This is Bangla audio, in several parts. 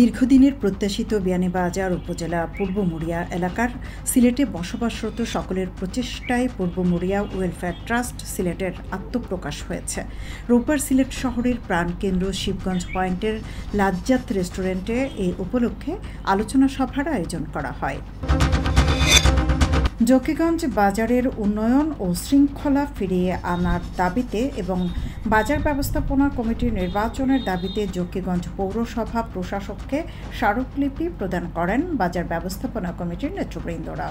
দীর্ঘদিনের প্রত্যাশিত বিয়ানীবাজার উপজেলা পূর্ব মুড়িয়া এলাকার সিলেটে বসবাসরত সকলের প্রচেষ্টায় পূর্ব মুড়িয়া ওয়েলফেয়ার ট্রাস্ট সিলেটের আত্মপ্রকাশ হয়েছে। রোববার সিলেট শহরের প্রাণকেন্দ্র শিবগঞ্জ পয়েন্টের লাজ্জাত রেস্টুরেন্টে এই উপলক্ষে আলোচনা সভার আয়োজন করা হয়। জকিগঞ্জ বাজারের উন্নয়ন ও শৃঙ্খলা ফিরিয়ে আনার দাবিতে এবং বাজার ব্যবস্থাপনা কমিটির নির্বাচনের দাবিতে জকিগঞ্জ পৌরসভা প্রশাসককে স্মারকলিপি প্রদান করেন বাজার ব্যবস্থাপনা কমিটির নেতৃবৃন্দরা।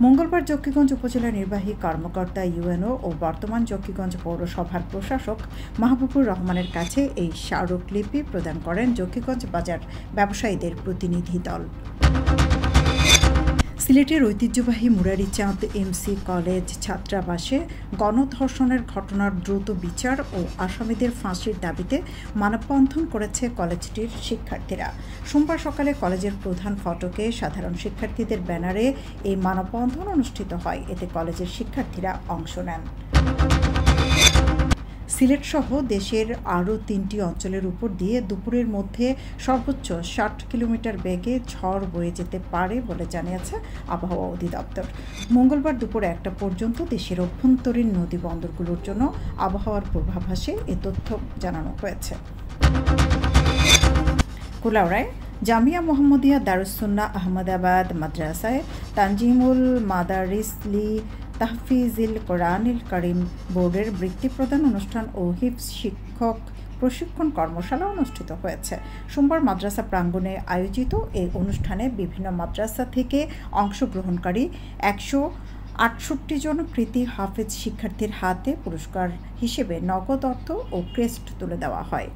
মঙ্গলবার জকিগঞ্জ উপজেলা নির্বাহী কর্মকর্তা ইউএনও ও বর্তমান জকিগঞ্জ পৌরসভার প্রশাসক মাহবুবুর রহমানের কাছে এই স্মারকলিপি প্রদান করেন জকিগঞ্জ বাজার ব্যবসায়ীদের প্রতিনিধি দল। সিলেটের ঐতিহ্যবাহী মুরারিচাঁদ এমসি কলেজ ছাত্রাবাসে গণধর্ষণের ঘটনার দ্রুত বিচার ও আসামিদের ফাঁসির দাবিতে মানববন্ধন করেছে কলেজটির শিক্ষার্থীরা। সোমবার সকালে কলেজের প্রধান ফটকে সাধারণ শিক্ষার্থীদের ব্যানারে এই মানববন্ধন অনুষ্ঠিত হয়। এতে কলেজের শিক্ষার্থীরা অংশ নেন। সিলেট সহ দেশের আরও ৩টি অঞ্চলের উপর দিয়ে দুপুরের মধ্যে সর্বোচ্চ ৬০ কিলোমিটার বেগে ঝড় বয়ে যেতে পারে বলে জানিয়েছে আবহাওয়া অধিদপ্তর। মঙ্গলবার দুপুর ১টা পর্যন্ত দেশের অভ্যন্তরীণ নদী বন্দরগুলোর জন্য আবহাওয়ার পূর্বাভাসে এ তথ্য জানানো হয়েছে। কুলাউড়ায় জামিয়া মোহাম্মদিয়া দারুস সুন্নাহ আহমদাবাদ মাদ্রাসায় তানজিমুল মাদারিস লি তাহফিজিল কোরআনিল কারিম বোর্ডের বৃত্তি প্রদান অনুষ্ঠান ও হিফজ শিক্ষক প্রশিক্ষণ কর্মশালা অনুষ্ঠিত হয়েছে। সোমবার মাদ্রাসা প্রাঙ্গণে আয়োজিত এই অনুষ্ঠানে বিভিন্ন মাদ্রাসা থেকে অংশগ্রহণকারী ১৬৮ জন কৃতি হাফেজ শিক্ষার্থীর হাতে পুরস্কার হিসেবে নগদ অর্থ ও ক্রেস্ট তুলে দেওয়া হয়।